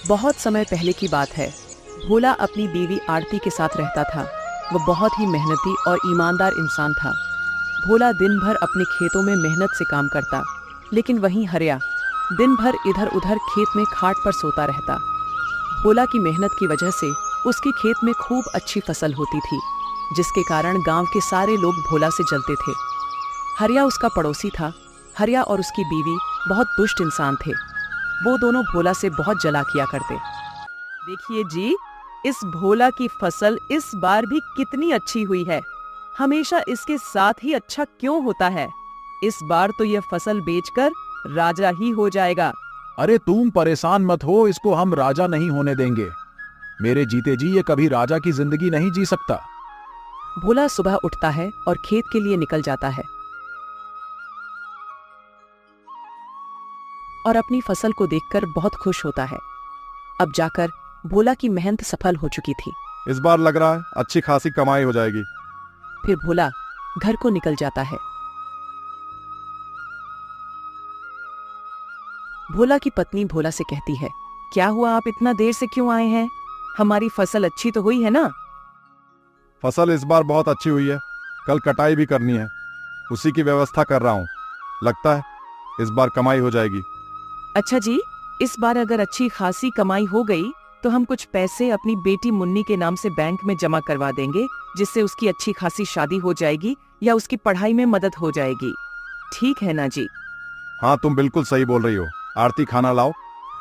बहुत समय पहले की बात है। भोला अपनी बीवी आरती के साथ रहता था। वह बहुत ही मेहनती और ईमानदार इंसान था। भोला दिन भर अपने खेतों में मेहनत से काम करता, लेकिन वहीं हरिया दिन भर इधर उधर खेत में खाट पर सोता रहता। भोला की मेहनत की वजह से उसके खेत में खूब अच्छी फसल होती थी, जिसके कारण गांव के सारे लोग भोला से जलते थे। हरिया उसका पड़ोसी था। हरिया और उसकी बीवी बहुत दुष्ट इंसान थे। वो दोनों भोला से बहुत जला किया करते। देखिए जी, इस भोला की फसल इस बार भी कितनी अच्छी हुई है। हमेशा इसके साथ ही अच्छा क्यों होता है? इस बार तो यह फसल बेचकर राजा ही हो जाएगा। अरे तुम परेशान मत हो, इसको हम राजा नहीं होने देंगे। मेरे जीते जी ये कभी राजा की जिंदगी नहीं जी सकता। भोला सुबह उठता है और खेत के लिए निकल जाता है और अपनी फसल को देखकर बहुत खुश होता है। अब जाकर भोला की मेहनत सफल हो चुकी थी। इस बार लग रहा है अच्छी खासी कमाई हो जाएगी। फिर भोला घर को निकल जाता है। भोला की पत्नी भोला से कहती है, क्या हुआ, आप इतना देर से क्यों आए हैं? हमारी फसल अच्छी तो हुई है ना? फसल इस बार बहुत अच्छी हुई है, कल कटाई भी करनी है, उसी की व्यवस्था कर रहा हूँ। लगता है इस बार कमाई हो जाएगी। अच्छा जी, इस बार अगर अच्छी खासी कमाई हो गई तो हम कुछ पैसे अपनी बेटी मुन्नी के नाम से बैंक में जमा करवा देंगे, जिससे उसकी अच्छी खासी शादी हो जाएगी या उसकी पढ़ाई में मदद हो जाएगी। ठीक है ना जी? हाँ, तुम बिल्कुल सही बोल रही हो। आरती, खाना लाओ,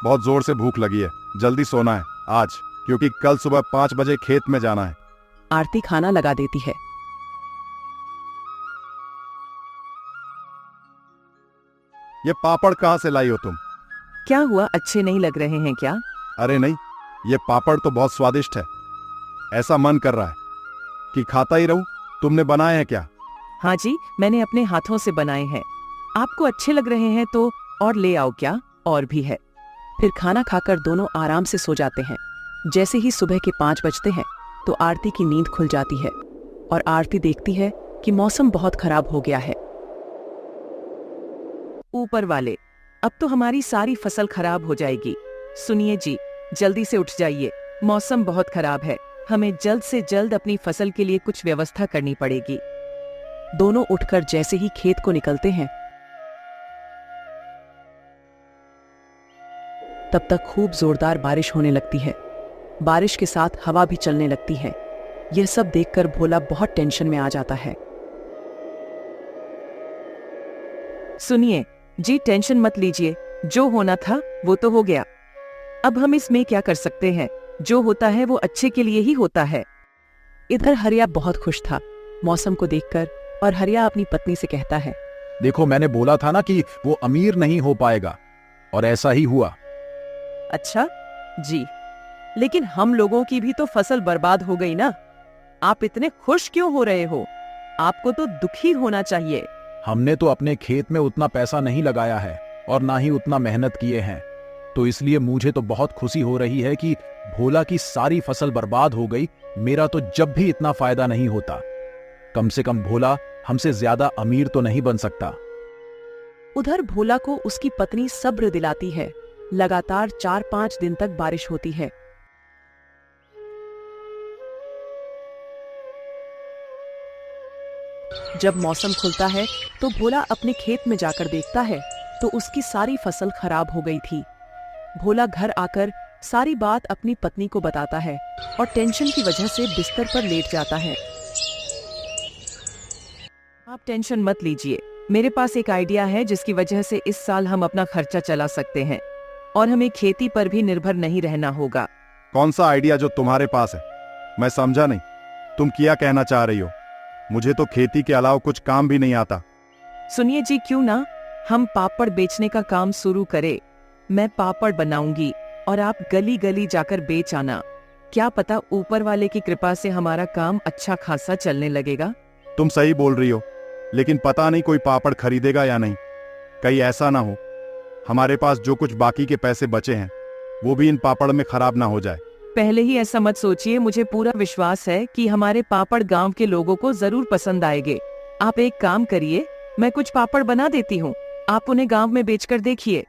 बहुत जोर से भूख लगी है। जल्दी सोना है आज, क्योंकि कल सुबह 5 बजे खेत में जाना है। आरती खाना लगा देती है। ये पापड़ कहाँ से लाई हो तुम? क्या हुआ, अच्छे नहीं लग रहे हैं क्या? अरे नहीं, ये पापड़ तो बहुत स्वादिष्ट है। ऐसा मन कर रहा है कि खाता ही रहूं। तुमने बनाए हैं क्या? हाँ जी, मैंने अपने हाथों से बनाए हैं। आपको अच्छे लग रहे हैं तो और ले आओ क्या? और भी है। फिर खाना खाकर दोनों आराम से सो जाते हैं। जैसे ही सुबह के 5 बजते हैं तो आरती की नींद खुल जाती है और आरती देखती है कि मौसम बहुत खराब हो गया है। ऊपर वाले, अब तो हमारी सारी फसल खराब हो जाएगी। सुनिए जी, जल्दी से उठ जाइए, मौसम बहुत खराब है। हमें जल्द से जल्द अपनी फसल के लिए कुछ व्यवस्था करनी पड़ेगी। दोनों उठकर जैसे ही खेत को निकलते हैं, तब तक खूब जोरदार बारिश होने लगती है। बारिश के साथ हवा भी चलने लगती है। यह सब देखकर भोला बहुत टेंशन में आ जाता है। सुनिए जी, टेंशन मत लीजिए, जो होना था वो तो हो गया। अब हम इसमें क्या कर सकते हैं? जो होता है वो अच्छे के लिए ही होता है। इधर हरिया बहुत खुश था मौसम को देखकर, और हरिया अपनी पत्नी से कहता है, देखो, मैंने बोला था ना कि वो अमीर नहीं हो पाएगा, और ऐसा ही हुआ। अच्छा जी, लेकिन हम लोगों की भी तो फसल बर्बाद हो गई ना। आप इतने खुश क्यों हो रहे हो? आपको तो दुखी होना चाहिए। हमने तो अपने खेत में उतना पैसा नहीं लगाया है और ना ही उतना मेहनत किए हैं, तो इसलिए मुझे तो बहुत खुशी हो रही है कि भोला की सारी फसल बर्बाद हो गई। मेरा तो जब भी इतना फायदा नहीं होता। कम से कम भोला हमसे ज्यादा अमीर तो नहीं बन सकता। उधर भोला को उसकी पत्नी सब्र दिलाती है। लगातार 4-5 दिन तक बारिश होती है। जब मौसम खुलता है तो भोला अपने खेत में जाकर देखता है तो उसकी सारी फसल खराब हो गई थी। भोला घर आकर सारी बात अपनी पत्नी को बताता है और टेंशन की वजह से बिस्तर पर लेट जाता है। आप टेंशन मत लीजिए, मेरे पास एक आइडिया है जिसकी वजह से इस साल हम अपना खर्चा चला सकते हैं और हमें खेती पर भी निर्भर नहीं रहना होगा। कौन सा आइडिया जो तुम्हारे पास है? मैं समझा नहीं, तुम क्या कहना चाह रही हो? मुझे तो खेती के अलावा कुछ काम भी नहीं आता। सुनिए जी, क्यों ना हम पापड़ बेचने का काम शुरू करें। मैं पापड़ बनाऊंगी और आप गली गली जाकर बेच आना। क्या पता ऊपर वाले की कृपा से हमारा काम अच्छा खासा चलने लगेगा। तुम सही बोल रही हो, लेकिन पता नहीं कोई पापड़ खरीदेगा या नहीं। कहीं ऐसा ना हो हमारे पास जो कुछ बाकी के पैसे बचे हैं वो भी इन पापड़ में खराब ना हो जाए। पहले ही ऐसा मत सोचिए, मुझे पूरा विश्वास है कि हमारे पापड़ गांव के लोगों को जरूर पसंद आएंगे। आप एक काम करिए, मैं कुछ पापड़ बना देती हूँ, आप उन्हें गांव में बेचकर देखिए।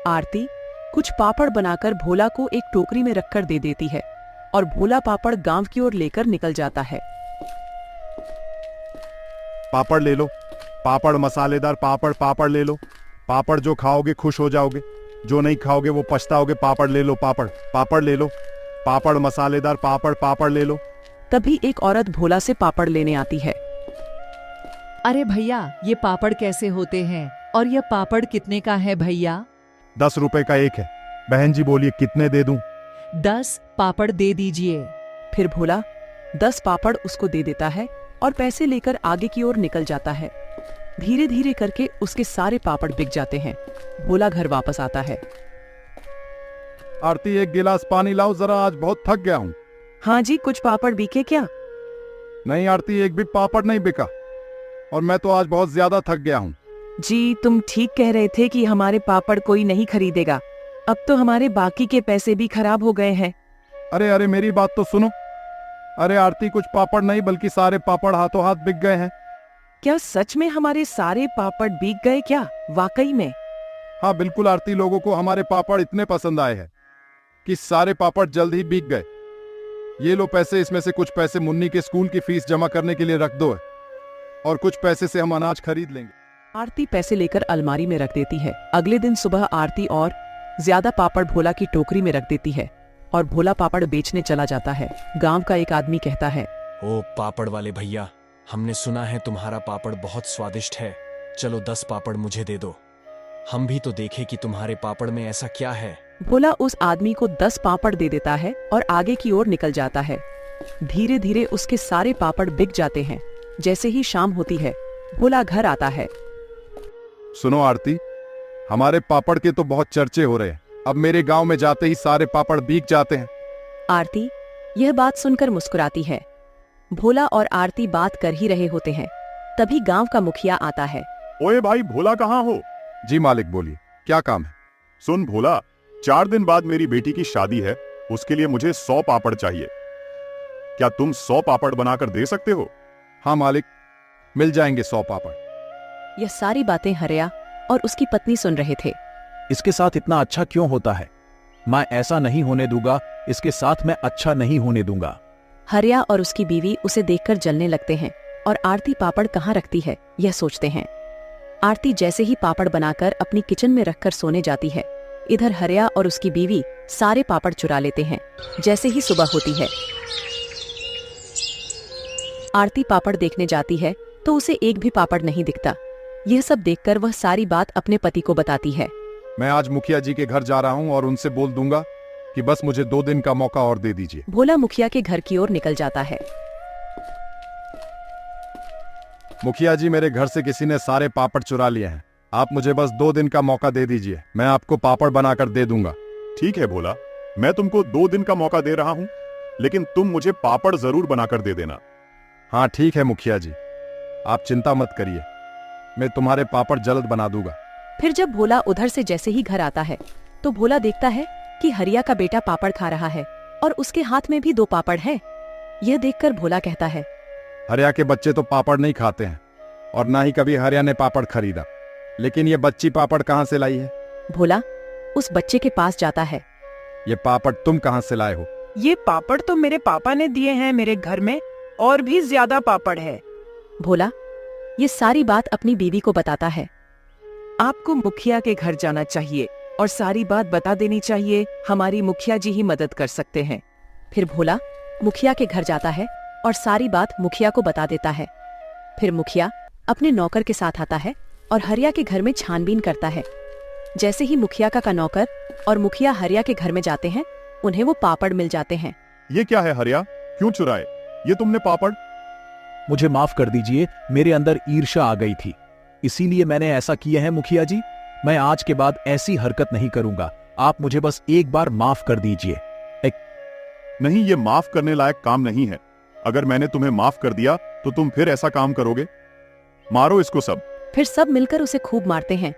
आरती कुछ पापड़ बनाकर भोला को एक टोकरी में रखकर दे देती है और भोला पापड़ गांव की ओर लेकर निकल जाता है। पापड़ ले लो, पापड़ मसालेदार पापड़, पापड़ ले लो। पापड़ जो खाओगे खुश हो जाओगे, जो नहीं खाओगे वो पछताओगे। पापड़ ले लो, पापड़, पापड़ ले लो। पापड़ मसालेदार पापड़, पापड़ ले लो। तभी एक औरत भोला से पापड़ लेने आती है। अरे भैया, ये पापड़ कैसे होते हैं और ये पापड़ कितने का है भैया? 10 रुपए का एक है। बहन जी बोलिए कितने दे दूं? 10 पापड़ दे दीजिए। फिर भोला 10 पापड़ उसको दे देता है और पैसे लेकर आगे की ओर निकल जाता है। धीरे धीरे करके उसके सारे पापड़ बिक जाते हैं। भोला घर वापस आता है। आरती, एक गिलास पानी लाओ जरा, आज बहुत थक गया हूँ। हाँ जी, कुछ पापड़ बिके क्या? नहीं आरती, एक भी पापड़ नहीं बिका और मैं तो आज बहुत ज्यादा थक गया हूँ। जी, तुम ठीक कह रहे थे कि हमारे पापड़ कोई नहीं खरीदेगा। अब तो हमारे बाकी के पैसे भी खराब हो गए हैं। अरे अरे, मेरी बात तो सुनो। अरे आरती, कुछ पापड़ नहीं बल्कि सारे पापड़ हाथों हाथ बिक गए हैं। क्या सच में हमारे सारे पापड़ बिक गए क्या? वाकई में? हाँ बिल्कुल आरती, लोगों को हमारे पापड़ इतने पसंद आए हैं कि सारे पापड़ जल्द ही बिक गए। ये लो पैसे, इसमें से कुछ पैसे मुन्नी के स्कूल की फीस जमा करने के लिए रख दो और कुछ पैसे से हम अनाज खरीद लेंगे। आरती पैसे लेकर अलमारी में रख देती है। अगले दिन सुबह आरती और ज्यादा पापड़ भोला की टोकरी में रख देती है और भोला पापड़ बेचने चला जाता है। गांव का एक आदमी कहता है, ओ पापड़ वाले भैया, हमने सुना है तुम्हारा पापड़ बहुत स्वादिष्ट है। चलो 10 पापड़ मुझे दे दो, हम भी तो देखें कि तुम्हारे पापड़ में ऐसा क्या है। भोला उस आदमी को 10 पापड़ दे देता है और आगे की ओर निकल जाता है। धीरे धीरे उसके सारे पापड़ बिक जाते हैं। जैसे ही शाम होती है, भोला घर आता है। सुनो आरती, हमारे पापड़ के तो बहुत चर्चे हो रहे हैं। अब मेरे गांव में जाते ही सारे पापड़ बिक जाते हैं। आरती यह बात सुनकर मुस्कुराती है। भोला और आरती बात कर ही रहे होते हैं। तभी गांव का मुखिया आता है। ओए भाई, भोला कहाँ हो? जी मालिक, बोलिए, क्या काम है? सुन भोला, 4 दिन बाद मेरी बेटी की शादी है, उसके लिए मुझे 100 पापड़ चाहिए। क्या तुम 100 पापड़ बनाकर दे सकते हो? हाँ मालिक, मिल जाएंगे 100 पापड़। यह सारी बातें हरिया और उसकी पत्नी सुन रहे थे। इसके साथ इतना अच्छा क्यों होता है? मैं ऐसा नहीं होने दूंगा, इसके साथ मैं अच्छा नहीं होने दूंगा। हरिया और उसकी बीवी उसे देखकर जलने लगते हैं और आरती पापड़ कहाँ रखती है यह सोचते हैं। आरती जैसे ही पापड़ बनाकर अपनी किचन में रखकर सोने जाती है, इधर हरिया और उसकी बीवी सारे पापड़ चुरा लेते हैं। जैसे ही सुबह होती है, आरती पापड़ देखने जाती है तो उसे एक भी पापड़ नहीं दिखता। यह सब देखकर वह सारी बात अपने पति को बताती है। मैं आज मुखिया जी के घर जा रहा हूँ और उनसे बोल दूंगा कि बस मुझे 2 दिन का मौका और दे दीजिए। भोला मुखिया के घर की ओर निकल जाता है। मुखिया जी, मेरे घर से किसी ने सारे पापड़ चुरा लिए हैं। आप मुझे बस 2 दिन का मौका दे दीजिए, मैं आपको पापड़ बनाकर दे दूंगा। ठीक है भोला, मैं तुमको 2 दिन का मौका दे रहा हूं, लेकिन तुम मुझे पापड़ जरूर बनाकर दे देना। हाँ ठीक है मुखिया जी, आप चिंता मत करिए, मैं तुम्हारे पापड़ जल्द बना दूंगा। फिर जब भोला उधर से जैसे ही घर आता है तो भोला देखता है कि हरिया का बेटा पापड़ खा रहा है और उसके हाथ में भी 2 पापड़ है। यह देखकर भोला कहता है, हरिया के बच्चे तो पापड़ नहीं खाते हैं और ना ही कभी हरिया ने पापड़ खरीदा, लेकिन ये बच्ची पापड़ कहाँ से लाई है? भोला उस बच्चे के पास जाता है। ये पापड़ तुम कहाँ से लाए हो? ये पापड़ तो मेरे पापा ने दिए हैं, मेरे घर में और भी ज्यादा पापड़ है। भोला ये सारी बात अपनी बीवी को बताता है। आपको मुखिया के घर जाना चाहिए और सारी बात बता देनी चाहिए, हमारी मुखिया जी ही मदद कर सकते हैं। फिर भोला मुखिया के घर जाता है और सारी बात मुखिया को बता देता है। फिर मुखिया अपने नौकर के साथ आता है और हरिया के घर में छानबीन करता है। जैसे ही मुखिया का नौकर और मुखिया हरिया के घर में जाते हैं, उन्हें वो पापड़ मिल जाते हैं। ये क्या है हरिया, क्यों चुराए ये तुमने पापड़? मुझे माफ कर दीजिए, मेरे अंदर ईर्ष्या आ गई थी, इसीलिए मैंने ऐसा किया है मुखिया जी। मैं आज के बाद ऐसी हरकत नहीं करूंगा, आप मुझे बस एक बार माफ कर दीजिए। नहीं, ये माफ करने लायक काम नहीं है। अगर मैंने तुम्हें माफ कर दिया तो तुम फिर ऐसा काम करोगे? मारो इसको सब। फिर सब मिलकर उसे खूब मारते हैं